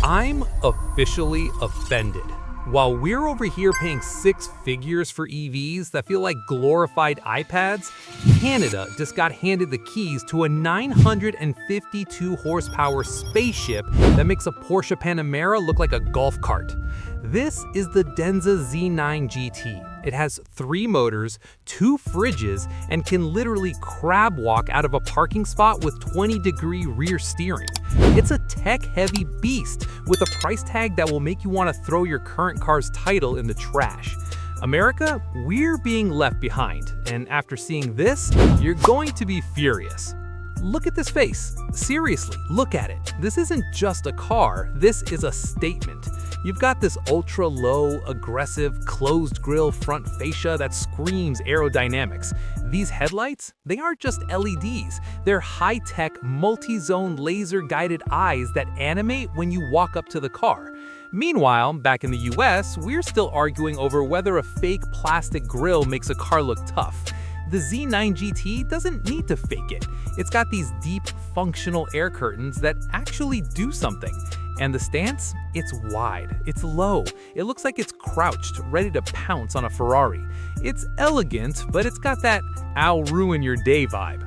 I'm officially offended. While we're over here paying six figures for EVs that feel like glorified iPads, Canada just got handed the keys to a 952 horsepower spaceship that makes a Porsche Panamera look like a golf cart. This is the Denza Z9 GT. It has 3 motors, 2 fridges, and can literally crab walk out of a parking spot with 20-degree rear steering. It's a tech-heavy beast with a price tag that will make you want to throw your current car's title in the trash. America, we're being left behind, and after seeing this, you're going to be furious. Look at this face. Seriously, look at it. This isn't just a car, this is a statement. You've got this ultra-low, aggressive, closed-grille front fascia that screams aerodynamics. These headlights, they aren't just LEDs. They're high-tech, multi-zone laser-guided eyes that animate when you walk up to the car. Meanwhile, back in the US, we're still arguing over whether a fake plastic grille makes a car look tough. The Z9 GT doesn't need to fake it. It's got these deep, functional air curtains that actually do something. And the stance? It's wide, it's low, it looks like it's crouched, ready to pounce on a Ferrari. It's elegant, but it's got that "I'll ruin your day" vibe.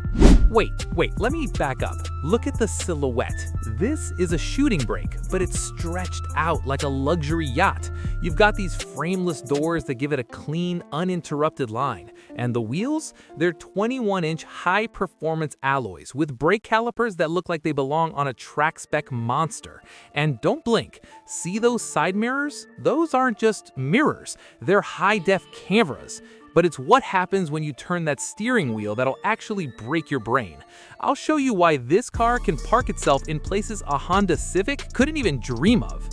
Wait, let me back up. Look at the silhouette. This is a shooting brake, but it's stretched out like a luxury yacht. You've got these frameless doors that give it a clean, uninterrupted line. And the wheels? They're 21-inch high-performance alloys with brake calipers that look like they belong on a track-spec monster. And don't blink. See those side mirrors? Those aren't just mirrors. They're high-def cameras. But it's what happens when you turn that steering wheel that'll actually break your brain. I'll show you why this car can park itself in places a Honda Civic couldn't even dream of.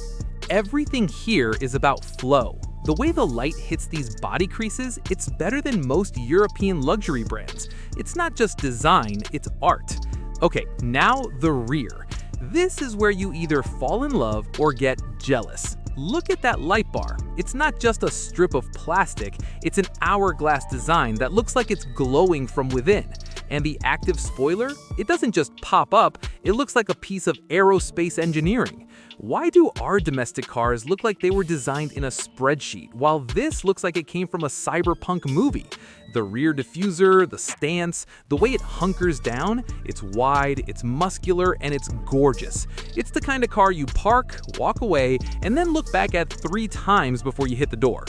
Everything here is about flow. The way the light hits these body creases, it's better than most European luxury brands. It's not just design, it's art. Okay, now the rear. This is where you either fall in love or get jealous. Look at that light bar. It's not just a strip of plastic, it's an hourglass design that looks like it's glowing from within. And the active spoiler? It doesn't just pop up, it looks like a piece of aerospace engineering. Why do our domestic cars look like they were designed in a spreadsheet, while this looks like it came from a cyberpunk movie? The rear diffuser, the stance, the way it hunkers down, it's wide, it's muscular, and it's gorgeous. It's the kind of car you park, walk away, and then look back at 3 times before you hit the door.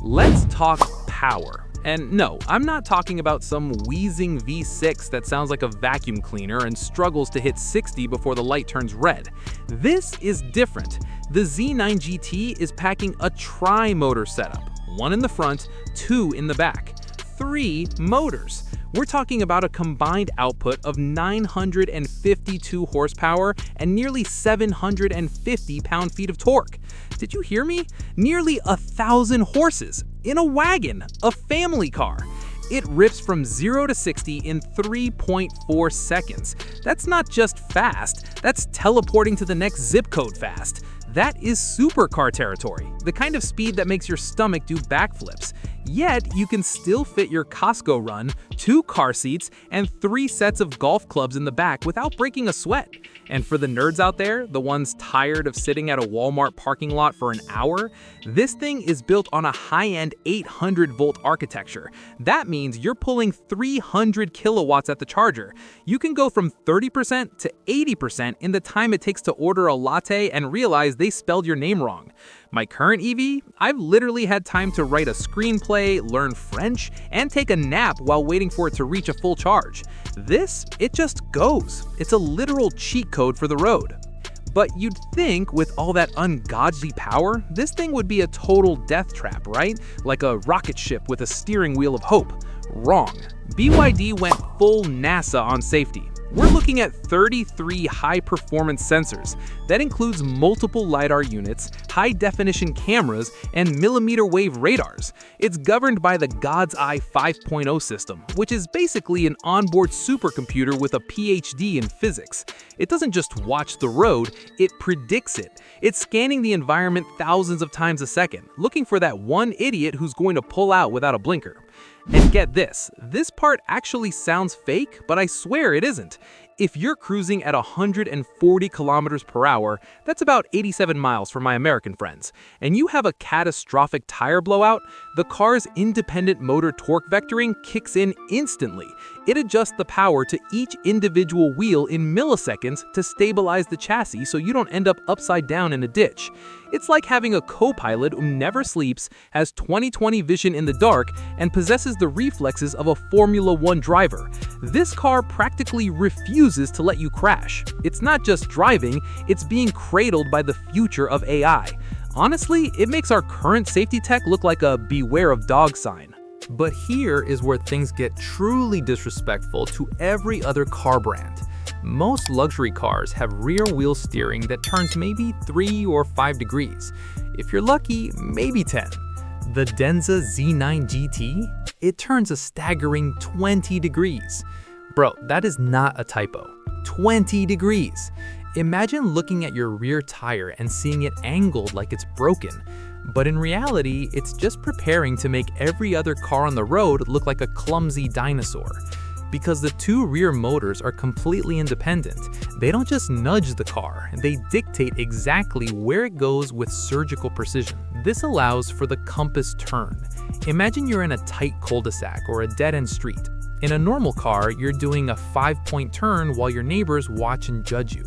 Let's talk power. And no, I'm not talking about some wheezing V6 that sounds like a vacuum cleaner and struggles to hit 60 before the light turns red. This is different. The Z9 GT is packing a tri-motor setup, 1 in the front, 2 in the back. 3 motors. We're talking about a combined output of 952 horsepower and nearly 750 pound-feet of torque. Did you hear me? Nearly 1,000 horses in a wagon, a family car. It rips from 0 to 60 in 3.4 seconds. That's not just fast, that's teleporting to the next zip code fast. That is supercar territory, the kind of speed that makes your stomach do backflips. Yet, you can still fit your Costco run, 2 car seats, and 3 sets of golf clubs in the back without breaking a sweat. And for the nerds out there, the ones tired of sitting at a Walmart parking lot for an hour, this thing is built on a high-end 800-volt architecture. That means you're pulling 300 kilowatts at the charger. You can go from 30% to 80% in the time it takes to order a latte and realize they spelled your name wrong. My current EV, I've literally had time to write a screenplay, learn French, and take a nap while waiting for it to reach a full charge. This, it just goes. It's a literal cheat code for the road. But you'd think with all that ungodly power, this thing would be a total death trap, right? Like a rocket ship with a steering wheel of hope. Wrong. BYD went full NASA on safety. We're looking at 33 high-performance sensors. That includes multiple LiDAR units, high-definition cameras, and millimeter-wave radars. It's governed by the God's Eye 5.0 system, which is basically an onboard supercomputer with a PhD in physics. It doesn't just watch the road, it predicts it. It's scanning the environment thousands of times a second, looking for that one idiot who's going to pull out without a blinker. And get this part actually sounds fake, but I swear it isn't. If you're cruising at 140 kilometers per hour, that's about 87 miles for my American friends, and you have a catastrophic tire blowout, the car's independent motor torque vectoring kicks in instantly. It adjusts the power to each individual wheel in milliseconds to stabilize the chassis so you don't end up upside down in a ditch. It's like having a co-pilot who never sleeps, has 20/20 vision in the dark, and possesses the reflexes of a Formula One driver. This car practically refuses to let you crash. It's not just driving, it's being cradled by the future of AI. Honestly, it makes our current safety tech look like a beware of dog sign. But here is where things get truly disrespectful to every other car brand. Most luxury cars have rear-wheel steering that turns maybe 3 or 5 degrees. If you're lucky, maybe 10. The Denza Z9 GT? It turns a staggering 20 degrees. Bro, that is not a typo. 20 degrees. Imagine looking at your rear tire and seeing it angled like it's broken. But in reality, it's just preparing to make every other car on the road look like a clumsy dinosaur. Because the two rear motors are completely independent. They don't just nudge the car, they dictate exactly where it goes with surgical precision. This allows for the compass turn. Imagine you're in a tight cul-de-sac or a dead-end street. In a normal car, you're doing a 5-point turn while your neighbors watch and judge you.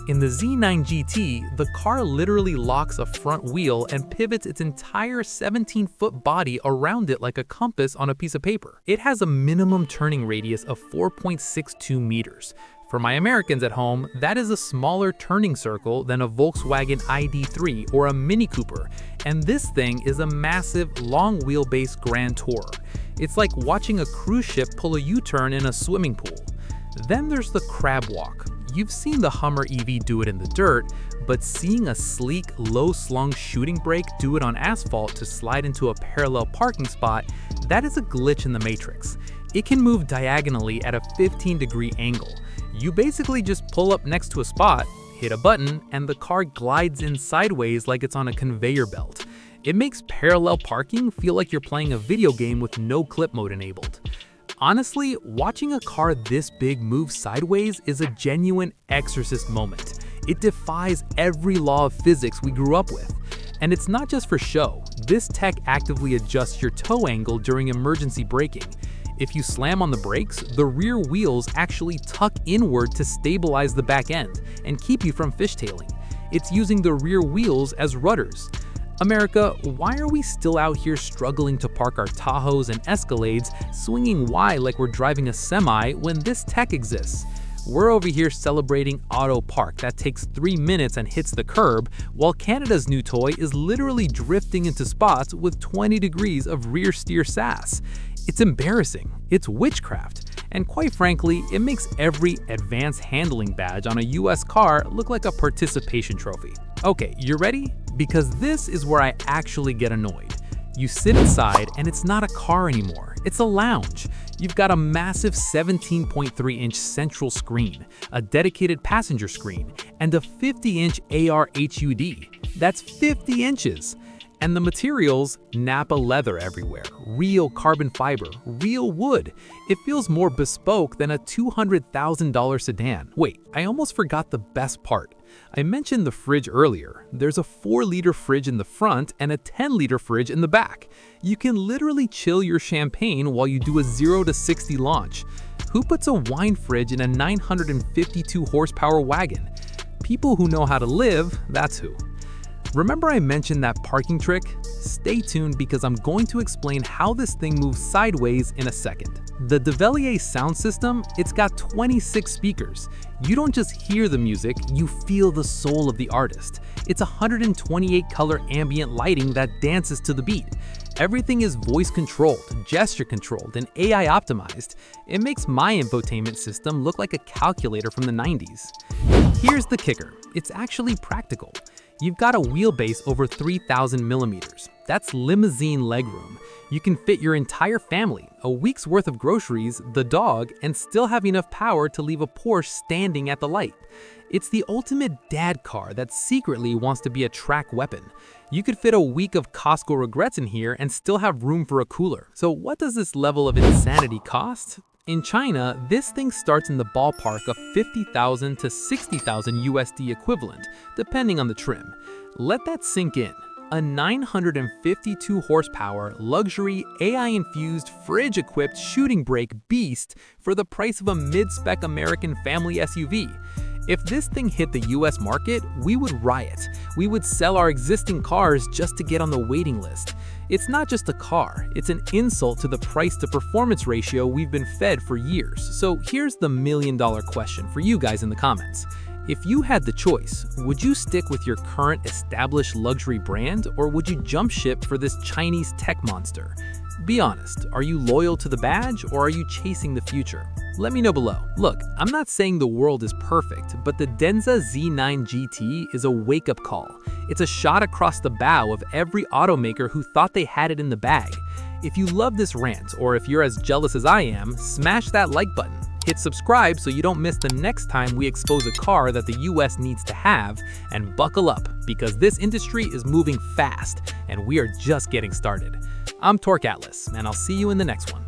In the Z9 GT, the car literally locks a front wheel and pivots its entire 17-foot body around it like a compass on a piece of paper. It has a minimum turning radius of 4.62 meters. For my Americans at home, that is a smaller turning circle than a Volkswagen ID3 or a Mini Cooper, and this thing is a massive, long wheelbase Grand Tourer. It's like watching a cruise ship pull a U-turn in a swimming pool. Then there's the crab walk. You've seen the Hummer EV do it in the dirt, but seeing a sleek, low-slung shooting brake do it on asphalt to slide into a parallel parking spot, that is a glitch in the matrix. It can move diagonally at a 15-degree angle. You basically just pull up next to a spot, hit a button, and the car glides in sideways like it's on a conveyor belt. It makes parallel parking feel like you're playing a video game with no clip mode enabled. Honestly, watching a car this big move sideways is a genuine exorcist moment. It defies every law of physics we grew up with. And it's not just for show. This tech actively adjusts your toe angle during emergency braking. If you slam on the brakes, the rear wheels actually tuck inward to stabilize the back end and keep you from fishtailing. It's using the rear wheels as rudders. America, why are we still out here struggling to park our Tahoes and Escalades, swinging wide like we're driving a semi when this tech exists? We're over here celebrating auto park that takes 3 minutes and hits the curb, while Canada's new toy is literally drifting into spots with 20 degrees of rear steer sass. It's embarrassing, it's witchcraft, and quite frankly, it makes every advanced handling badge on a US car look like a participation trophy. Okay, you ready? Because this is where I actually get annoyed. You sit inside and it's not a car anymore, it's a lounge. You've got a massive 17.3-inch central screen, a dedicated passenger screen, and a 50-inch AR HUD. That's 50 inches. And the materials, Nappa leather everywhere, real carbon fiber, real wood. It feels more bespoke than a $200,000 sedan. Wait, I almost forgot the best part. I mentioned the fridge earlier. There's a 4-liter fridge in the front and a 10-liter fridge in the back. You can literally chill your champagne while you do a 0 to 60 launch. Who puts a wine fridge in a 952 horsepower wagon? People who know how to live, that's who. Remember I mentioned that parking trick? Stay tuned because I'm going to explain how this thing moves sideways in a second. The Devialet sound system, it's got 26 speakers. You don't just hear the music, you feel the soul of the artist. It's 128 color ambient lighting that dances to the beat. Everything is voice controlled, gesture controlled, and AI optimized. It makes my infotainment system look like a calculator from the 90s. Here's the kicker, it's actually practical. You've got a wheelbase over 3,000 millimeters. That's limousine legroom. You can fit your entire family, a week's worth of groceries, the dog, and still have enough power to leave a Porsche standing at the light. It's the ultimate dad car that secretly wants to be a track weapon. You could fit a week of Costco regrets in here and still have room for a cooler. So what does this level of insanity cost? In China, this thing starts in the ballpark of 50,000 to 60,000 USD equivalent, depending on the trim. Let that sink in. A 952 horsepower, luxury, AI-infused, fridge-equipped shooting brake beast for the price of a mid-spec American family SUV. If this thing hit the US market, we would riot. We would sell our existing cars just to get on the waiting list. It's not just a car, it's an insult to the price-to-performance ratio we've been fed for years. So here's the million-dollar question for you guys in the comments. If you had the choice, would you stick with your current established luxury brand, or would you jump ship for this Chinese tech monster? Be honest, are you loyal to the badge, or are you chasing the future? Let me know below. Look, I'm not saying the world is perfect, but the Denza Z9 GT is a wake-up call. It's a shot across the bow of every automaker who thought they had it in the bag. If you love this rant, or if you're as jealous as I am, smash that like button. Hit subscribe so you don't miss the next time we expose a car that the US needs to have, and buckle up, because this industry is moving fast, and we are just getting started. I'm Torque Atlas, and I'll see you in the next one.